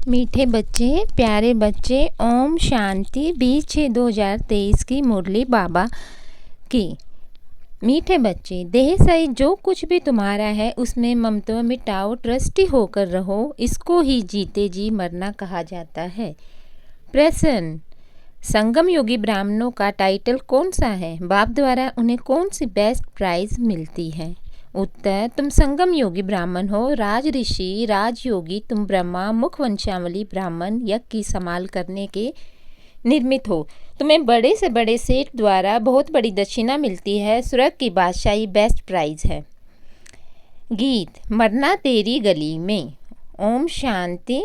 मीठे बच्चे, प्यारे बच्चे, ओम शांति। 20/6/2023 की मुरली बाबा की। मीठे बच्चे, देह सहित जो कुछ भी तुम्हारा है उसमें ममत्व मिटाओ, ट्रस्टी होकर रहो, इसको ही जीते जी मरना कहा जाता है। प्रश्न, संगम योगी ब्राह्मणों का टाइटल कौन सा है? बाप द्वारा उन्हें कौन सी बेस्ट प्राइज मिलती है? उत्तर, तुम संगम योगी ब्राह्मण हो, राज ऋषि, राजयोगी, तुम ब्रह्मा मुख वंशावली ब्राह्मण यज्ञ की संभाल करने के निर्मित हो। तुम्हें बड़े से बड़े सेठ द्वारा बहुत बड़ी दक्षिणा मिलती है। स्वर्ग की बादशाही बेस्ट प्राइज है। गीत, मरना तेरी गली में। ओम शांति।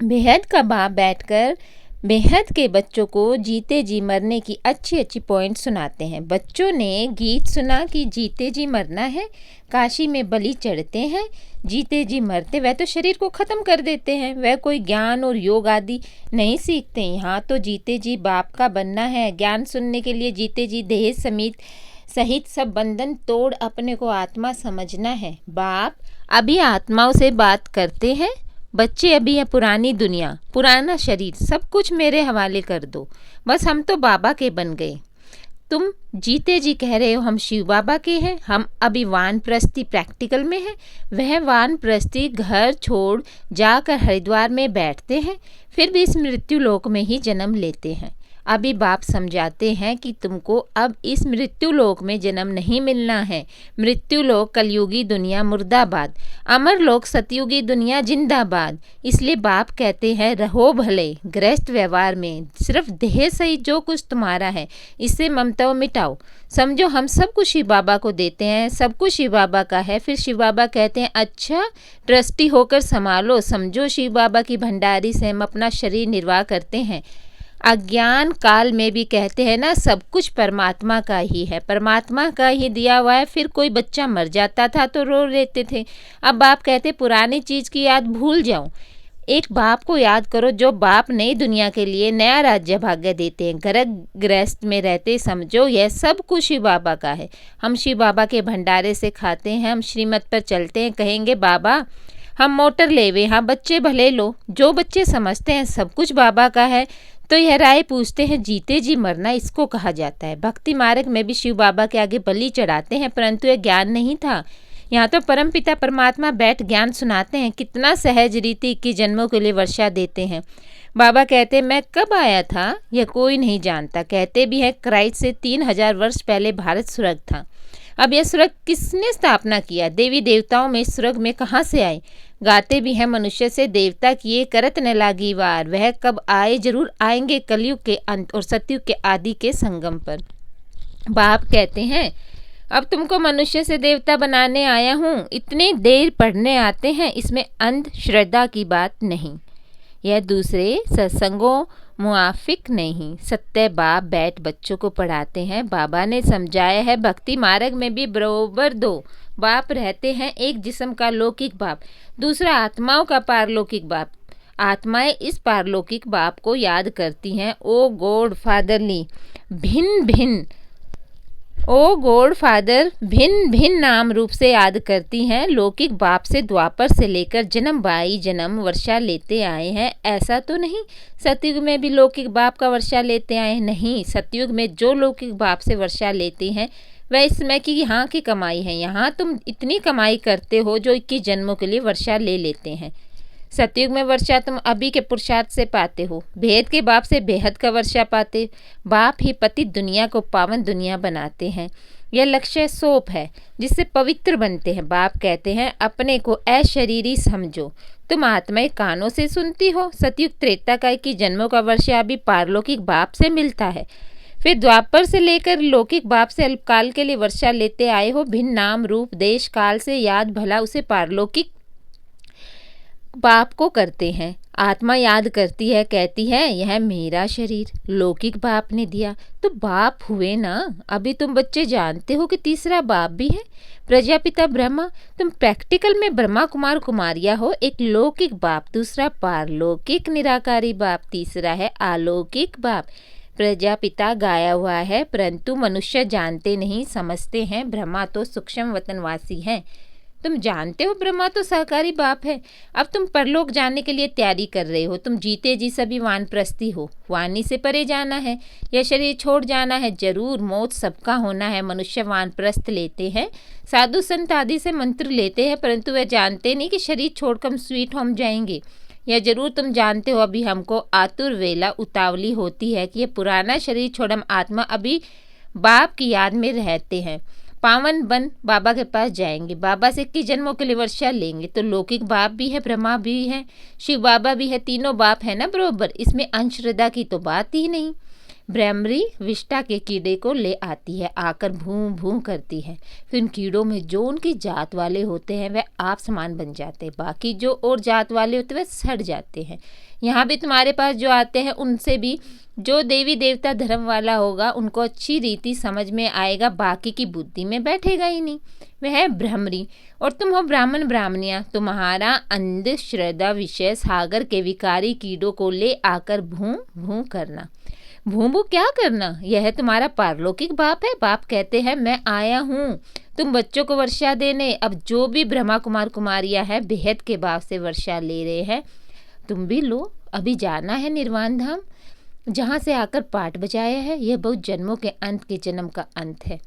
बेहद का बाप बैठकर बेहद के बच्चों को जीते जी मरने की अच्छी अच्छी पॉइंट सुनाते हैं। बच्चों ने गीत सुना कि जीते जी मरना है, काशी में बलि चढ़ते हैं, जीते जी मरते वह तो शरीर को ख़त्म कर देते हैं, वह कोई ज्ञान और योग आदि नहीं सीखते। यहाँ तो जीते जी बाप का बनना है। ज्ञान सुनने के लिए जीते जी देह सहित सब बंधन तोड़ अपने को आत्मा समझना है। बाप अभी आत्माओं से बात करते हैं। बच्चे अभी है पुरानी दुनिया, पुराना शरीर, सब कुछ मेरे हवाले कर दो, बस हम तो बाबा के बन गए। तुम जीते जी कह रहे हो हम शिव बाबा के हैं। हम अभी वानप्रस्थी प्रैक्टिकल में है। वह वानप्रस्थी घर छोड़ जाकर हरिद्वार में बैठते हैं, फिर भी इस मृत्यु लोक में ही जन्म लेते हैं। अभी बाप समझाते हैं कि तुमको अब इस मृत्यु लोक में जन्म नहीं मिलना है। मृत्यु लोक कलयुगी दुनिया मुर्दाबाद, अमर लोक सतयुगी दुनिया जिंदाबाद। इसलिए बाप कहते हैं रहो भले गृहस्थ व्यवहार में, सिर्फ देह सहित जो कुछ तुम्हारा है इससे ममता मिटाओ। समझो हम सब कुछ शिव बाबा को देते हैं, सब कुछ शिव बाबा का है। फिर शिव बाबा कहते हैं अच्छा ट्रस्टी होकर संभालो। समझो शिव बाबा की भंडारी से हम अपना शरीर निर्वाह करते हैं। अज्ञान काल में भी कहते हैं ना सब कुछ परमात्मा का ही है, परमात्मा का ही दिया हुआ है। फिर कोई बच्चा मर जाता था तो रो लेते थे। अब बाप कहते पुरानी चीज़ की याद भूल जाओ, एक बाप को याद करो जो बाप नई दुनिया के लिए नया राज्य भाग्य देते हैं। गर्भ गृहस्थ में रहते समझो यह सब कुछ शिव बाबा का है। हम शिव बाबा के भंडारे से खाते हैं, हम श्रीमत पर चलते हैं। कहेंगे बाबा हम मोटर लेवे, हाँ बच्चे भले लो। जो बच्चे समझते हैं सब कुछ बाबा का है तो यह राय पूछते हैं जीते जी मरना इसको कहा जाता है। भक्ति मार्ग में भी शिव बाबा के आगे बलि चढ़ाते हैं, परंतु यह ज्ञान नहीं था। यहाँ तो परमपिता परमात्मा बैठ ज्ञान सुनाते हैं। कितना सहज रीति 21 जन्मों के लिए वर्षा देते हैं। बाबा कहते हैं मैं कब आया था यह कोई नहीं जानता। कहते भी है क्राइस्ट से 3000 वर्ष पहले भारत स्वर्ग था। अब यह स्वर्ग किसने स्थापना किया? देवी देवताओं में स्वर्ग में कहाँ से आए? गाते भी हैं मनुष्य से देवता किए करत न लागी वार। वह कब आए? जरूर आएंगे कलयुग के अंत और सतयुग के आदि के संगम पर। बाप कहते हैं अब तुमको मनुष्य से देवता बनाने आया हूँ। इतनी देर पढ़ने आते हैं, इसमें अंधश्रद्धा की बात नहीं। यह दूसरे सत्संगों मुआफिक नहीं। सत्य बाप बैठ बच्चों को पढ़ाते हैं। बाबा ने समझाया है भक्ति मार्ग में भी बरोबर दो बाप रहते हैं। एक जिस्म का लौकिक बाप, दूसरा आत्माओं का पारलौकिक बाप। आत्माएं इस पारलौकिक बाप को याद करती हैं। ओ गॉड फादरली भिन्न भिन्न नाम रूप से याद करती हैं। लौकिक बाप से द्वापर से लेकर जन्म 22 जन्म वर्षा लेते आए हैं। ऐसा तो नहीं सतयुग में भी लौकिक बाप का वर्षा लेते आए हैं। नहीं, सतयुग में जो लौकिक बाप से वर्षा लेते हैं वह इस समय की यहाँ की कमाई है। यहाँ तुम इतनी कमाई करते हो जो 21 जन्मों के लिए वर्षा ले लेते हैं। सतयुग में वर्षा तुम अभी के पुरुषार्थ से पाते हो। भेद के बाप से बेहद का वर्षा पाते। बाप ही पतित दुनिया को पावन दुनिया बनाते हैं। यह लक्ष्य सोप है जिससे पवित्र बनते हैं। बाप कहते हैं अपने को अशरीरी समझो। तुम आत्माएं कानों से सुनती हो। सतयुग त्रेता का 21 जन्मों का वर्षा अभी पारलौकिक बाप से मिलता है। फिर द्वापर से लेकर लौकिक बाप से अल्पकाल के लिए वर्षा लेते आए हो। भिन्न नाम रूप देश काल से याद भला उसे पारलौकिक बाप को करते हैं। आत्मा याद करती है, कहती है यह मेरा शरीर लौकिक बाप ने दिया। तो बाप हुए ना। अभी तुम बच्चे जानते हो कि तीसरा बाप भी है, प्रजापिता ब्रह्मा। तुम प्रैक्टिकल में ब्रह्मा कुमार कुमारिया हो। एक लौकिक बाप, दूसरा पारलौकिक निराकारी बाप, तीसरा है अलौकिक बाप। प्रजापिता गाया हुआ है परंतु मनुष्य जानते नहीं, समझते हैं ब्रह्मा तो सूक्ष्म वतनवासी हैं। तुम जानते हो ब्रह्मा तो सहकारी बाप है। अब तुम परलोक जाने के लिए तैयारी कर रहे हो। तुम जीते जी सभी वानप्रस्थी हो। वाणी से परे जाना है या शरीर छोड़ जाना है। जरूर मौत सबका होना है। मनुष्य वानप्रस्थ लेते हैं, साधु संत आदि से मंत्र लेते हैं, परंतु वे जानते नहीं कि शरीर छोड़कर हम स्वीट होम जाएंगे। या जरूर तुम जानते हो अभी हमको आतुर वेला उतावली होती है कि ये पुराना शरीर छोड़ हम आत्मा अभी बाप की याद में रहते हैं। पावन बन बाबा के पास जाएंगे। बाबा से 21 जन्मों के लिए वर्षा लेंगे। तो लौकिक बाप भी है, ब्रह्मा भी है, शिव बाबा भी है, तीनों बाप है ना बरोबर। इसमें अंधश्रद्धा की तो बात ही नहीं। भ्रमरी विष्टा के कीड़े को ले आती है, आकर भूं भूं करती है। फिर उन कीड़ों में जो उनकी जात वाले होते हैं वह आप समान बन जाते हैं। बाकी जो और जात वाले होते हैं वह सड़ जाते हैं। यहाँ भी तुम्हारे पास जो आते हैं उनसे भी जो देवी देवता धर्म वाला होगा उनको अच्छी रीति समझ में आएगा, बाकी की बुद्धि में बैठेगा ही नहीं। वह है भ्रमरी। और तुम हो ब्राह्मण ब्राह्मणियाँ। तुम्हारा अंधश्रद्धा विषय सागर के विकारी कीड़ों को ले आकर भूं भूं करना। भूं भूं क्या करना? यह तुम्हारा पारलौकिक बाप है। बाप कहते हैं मैं आया हूँ तुम बच्चों को वर्षा देने। अब जो भी ब्रह्मा कुमार कुमारियाँ हैं बेहद के बाप से वर्षा ले रहे हैं, तुम भी लो। अभी जाना है निर्वाण धाम, जहाँ से आकर पाठ बजाया है। यह बहुत जन्मों के अंत के जन्म का अंत है।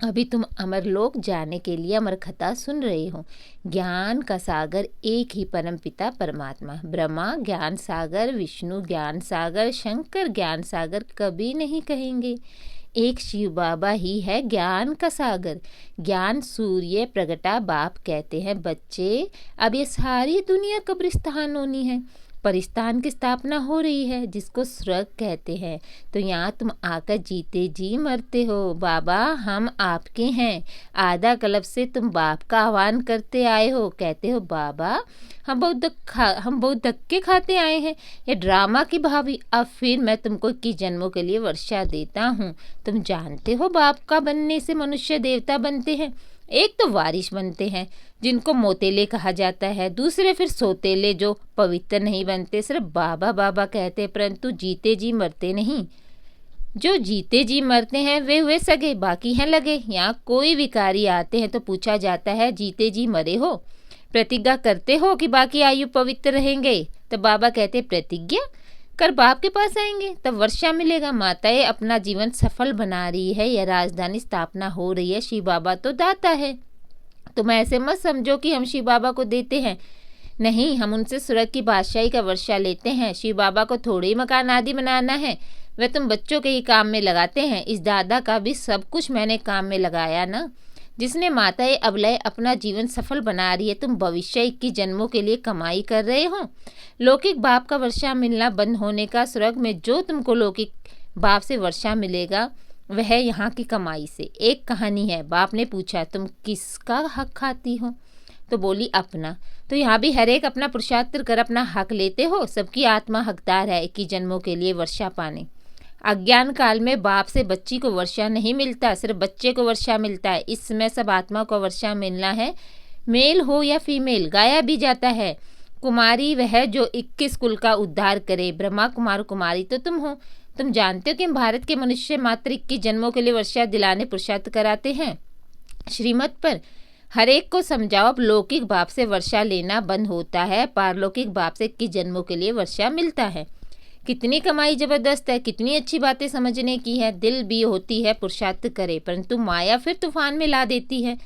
अभी तुम अमर लोक जाने के लिए अमर कथा सुन रहे हो। ज्ञान का सागर एक ही परम पिता परमात्मा ब्रह्मा ज्ञान सागर, विष्णु ज्ञान सागर, शंकर ज्ञान सागर कभी नहीं कहेंगे। एक शिव बाबा ही है ज्ञान का सागर। ज्ञान सूर्य प्रगटा बाप कहते हैं बच्चे अब ये सारी दुनिया कब्रिस्तान होनी है। परिस्तान की स्थापना हो रही है जिसको स्वर्ग कहते हैं। तो यहाँ तुम आकर जीते जी मरते हो। बाबा हम आपके हैं। आधा कल्प से तुम बाप का आह्वान करते आए हो। कहते हो बाबा हम बहुत धक्के खाते आए हैं। ये ड्रामा की भाभी। अब फिर मैं तुमको 21 जन्मों के लिए वर्षा देता हूँ। तुम जानते हो बाप का बनने से मनुष्य देवता बनते हैं। एक तो वारिश बनते हैं जिनको मोतेले कहा जाता है, दूसरे फिर सोतेले जो पवित्र नहीं बनते, सिर्फ बाबा बाबा कहते परंतु जीते जी मरते नहीं। जो जीते जी मरते हैं वे हुए सगे, बाकी हैं लगे। यहाँ कोई विकारी आते हैं तो पूछा जाता है जीते जी मरे हो, प्रतिज्ञा करते हो कि बाकी आयु पवित्र रहेंगे? तो बाबा कहते प्रतिज्ञा कर बाप के पास आएंगे तब वर्षा मिलेगा। माताएं अपना जीवन सफल बना रही है या राजधानी स्थापना हो रही है। शिव बाबा तो दाता है। तुम ऐसे मत समझो कि हम शिव बाबा को देते हैं, नहीं, हम उनसे स्वर्ग की बादशाही का वर्षा लेते हैं। शिव बाबा को थोड़े ही मकान आदि बनाना है, वह तुम बच्चों के ही काम में लगाते हैं। इस दादा का भी सब कुछ मैंने काम में लगाया ना। जिसने माताएं अबलय अपना जीवन सफल बना रही है, तुम भविष्य 21 जन्मों के लिए कमाई कर रहे हो। लौकिक बाप का वर्षा मिलना बंद होने का स्वर्ग में जो तुमको लौकिक बाप से वर्षा मिलेगा वह यहाँ की कमाई से। एक कहानी है, बाप ने पूछा तुम किसका हक खाती हो? तो बोली अपना। तो यहाँ भी हर एक अपना पुरुषार्थ कर अपना हक लेते हो। सबकी आत्मा हकदार है 21 जन्मों के लिए वर्षा पाने। अज्ञान काल में बाप से बच्ची को वर्षा नहीं मिलता, सिर्फ बच्चे को वर्षा मिलता है। इस समय सब आत्मा को वर्षा मिलना है, मेल हो या फीमेल। गाया भी जाता है कुमारी वह जो 21 कुल का उद्धार करे। ब्रह्मा कुमार कुमारी तो तुम हो। तुम जानते हो कि भारत के मनुष्य मात्र 21 जन्मों के लिए वर्षा दिलाने पुरुषार्थ कराते हैं श्रीमत पर। हर एक को समझाओ अब लौकिक बाप से वर्षा लेना बंद होता है, पारलौकिक बाप से 21 जन्मों के लिए वर्षा मिलता है। कितनी कमाई जबरदस्त है, कितनी अच्छी बातें समझने की है। दिल भी होती है पुरुषार्थ करे, परंतु माया फिर तूफान में ला देती है।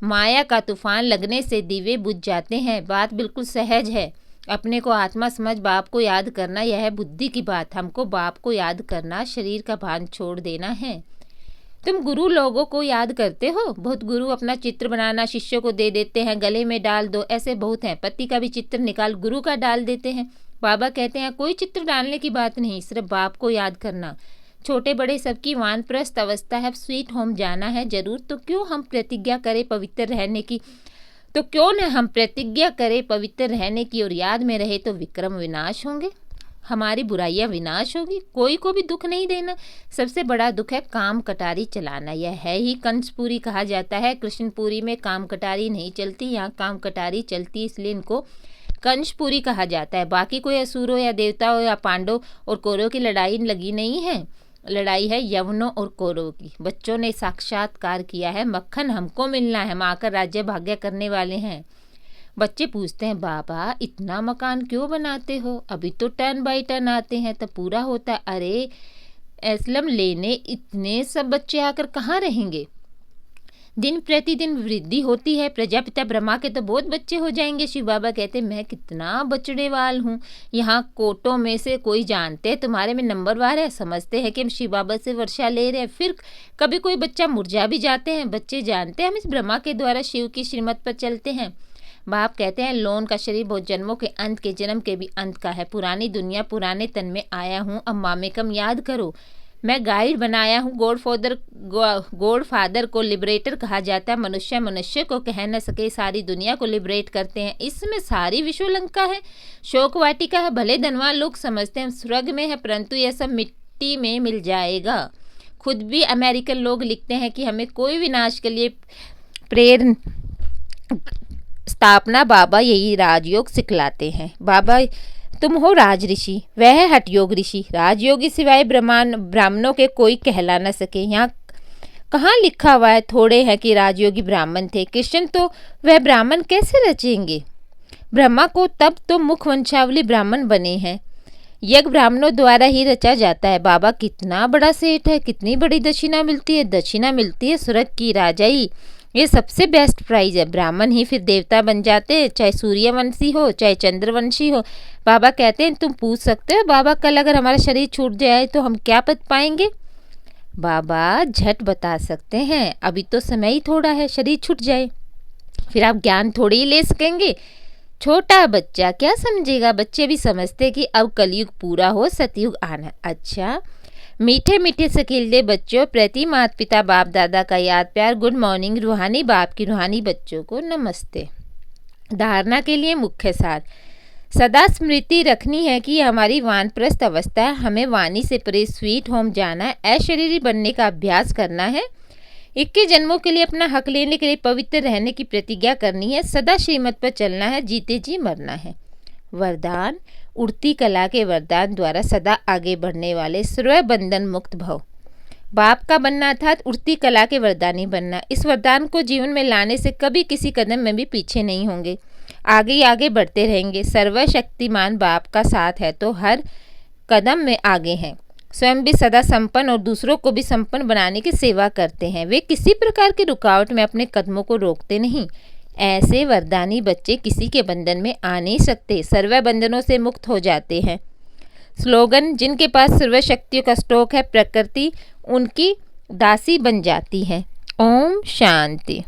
माया का तूफान लगने से दीवे बुझ जाते हैं। बात बिल्कुल सहज है। अपने को आत्मा समझ बाप को याद करना, यह है बुद्धि की बात। हमको बाप को याद करना, शरीर का भान छोड़ देना है। तुम गुरु लोगों को याद करते हो। बहुत गुरु अपना चित्र बनाना शिष्यों को दे देते हैं, गले में डाल दो, ऐसे बहुत हैं। पति का भी चित्र निकाल गुरु का डाल देते हैं। बाबा कहते हैं कोई चित्र डालने की बात नहीं, सिर्फ बाप को याद करना। छोटे बड़े सबकी वानप्रस्थ अवस्था है, स्वीट होम जाना है जरूर। तो क्यों हम प्रतिज्ञा करें पवित्र रहने की? तो क्यों न हम प्रतिज्ञा करें पवित्र रहने की और याद में रहे तो विक्रम विनाश होंगे, हमारी बुराइयां विनाश होगी। कोई को भी दुख नहीं देना। सबसे बड़ा दुख है काम कटारी चलाना। यह है ही कंसपुरी कहा जाता है। कृष्णपुरी में काम कटारी नहीं चलती, यहाँ काम कटारी चलती, इसलिए इनको कंसपुरी कहा जाता है। बाकी कोई असुरों या देवताओं या पांडव और कौरवों की लड़ाई लगी नहीं है। लड़ाई है यवनों और कौरवों की। बच्चों ने साक्षात्कार किया है, मक्खन हमको मिलना है, हम आकर राज्य भाग्य करने वाले हैं। बच्चे पूछते हैं, बाबा इतना मकान क्यों बनाते हो, अभी तो टर्न बाई टर्न आते हैं तब पूरा होता है। अरे एस्लम लेने इतने सब बच्चे आकर कहाँ रहेंगे, दिन प्रतिदिन वृद्धि होती है। प्रजापिता ब्रह्मा के तो बहुत बच्चे हो जाएंगे। शिव बाबा कहते मैं कितना बचड़े वाल हूँ, यहाँ कोटों में से कोई जानते हैं तुम्हारे में नंबरवार है, समझते हैं कि हम शिव बाबा से वर्षा ले रहे हैं। फिर कभी कोई बच्चा मुरझा भी जाते हैं। बच्चे जानते हैं हम इस ब्रह्मा के द्वारा शिव की श्रीमत पर चलते हैं। बाप कहते हैं लोन का शरीर बहुत जन्मों के अंत के जन्म के भी अंत का है। पुरानी दुनिया पुराने तन में आया हूँ, अब मामेकम याद करो। मैं गाइड बनाया हूँ। गॉड फादर को लिबरेटर कहा जाता है। मनुष्य को कह न सके, सारी दुनिया को लिबरेट करते हैं। इसमें सारी विश्वलंका है, शोक वाटिका है। भले धनवान लोग समझते हैं स्वर्ग में है, परंतु यह सब मिट्टी में मिल जाएगा। खुद भी अमेरिकन लोग लिखते हैं कि हमें कोई विनाश के लिए प्रेर स्थापना बाबा यही राजयोग सिखलाते हैं। बाबा तुम हो राज ऋषि, वह है हठयोग ऋषि। राजयोगी सिवाय ब्राह्मणों के कोई कहला न सके। यहाँ कहाँ लिखा हुआ है थोड़े है कि राजयोगी ब्राह्मण थे। कृष्ण तो वह ब्राह्मण कैसे रचेंगे। ब्रह्मा को तब तो मुख वंशावली ब्राह्मण बने हैं। यज्ञ ब्राह्मणों द्वारा ही रचा जाता है। बाबा कितना बड़ा सेठ है, कितनी बड़ी दक्षिणा मिलती है। दक्षिणा मिलती है स्वर्ग की राजाई, ये सबसे बेस्ट प्राइज है। ब्राह्मण ही फिर देवता बन जाते हैं, चाहे सूर्यवंशी हो चाहे चंद्रवंशी हो। बाबा कहते हैं तुम पूछ सकते हो बाबा कल अगर हमारा शरीर छूट जाए तो हम क्या पद पाएंगे। बाबा झट बता सकते हैं, अभी तो समय ही थोड़ा है, शरीर छूट जाए फिर आप ज्ञान थोड़ी ही ले सकेंगे। छोटा बच्चा क्या समझेगा। बच्चे भी समझते कि अब कलयुग पूरा हो, सतयुग आना। अच्छा मीठे मीठे से खिलते बच्चों प्रति माता पिता बाप दादा का याद प्यार, गुड मॉर्निंग। रूहानी बाप की रूहानी बच्चों को नमस्ते। धारणा के लिए मुख्य सार, सदा स्मृति रखनी है कि हमारी वानप्रस्थ अवस्था है। हमें वाणी से परे स्वीट होम जाना है, अशरीरी बनने का अभ्यास करना है। 21 जन्मों के लिए अपना हक लेने के लिए पवित्र रहने की प्रतिज्ञा करनी है। सदा श्रीमत पर चलना है, जीते जी मरना है। वरदान, उड़ती कला के वरदान द्वारा सदा आगे बढ़ने वाले सर्व बंधन मुक्त भव। बाप का बनना अर्थात उड़ती कला के वरदानी बनना। इस वरदान को जीवन में लाने से कभी किसी कदम में भी पीछे नहीं होंगे, आगे ही आगे बढ़ते रहेंगे। सर्वशक्तिमान बाप का साथ है तो हर कदम में आगे हैं। स्वयं भी सदा संपन्न और दूसरों को भी संपन्न बनाने की सेवा करते हैं। वे किसी प्रकार की रुकावट में अपने कदमों को रोकते नहीं। ऐसे वरदानी बच्चे किसी के बंधन में आ नहीं सकते, सर्व बंधनों से मुक्त हो जाते हैं। स्लोगन, जिनके पास सर्व शक्तियों का स्टॉक है, प्रकृति उनकी दासी बन जाती है। ओम शांति।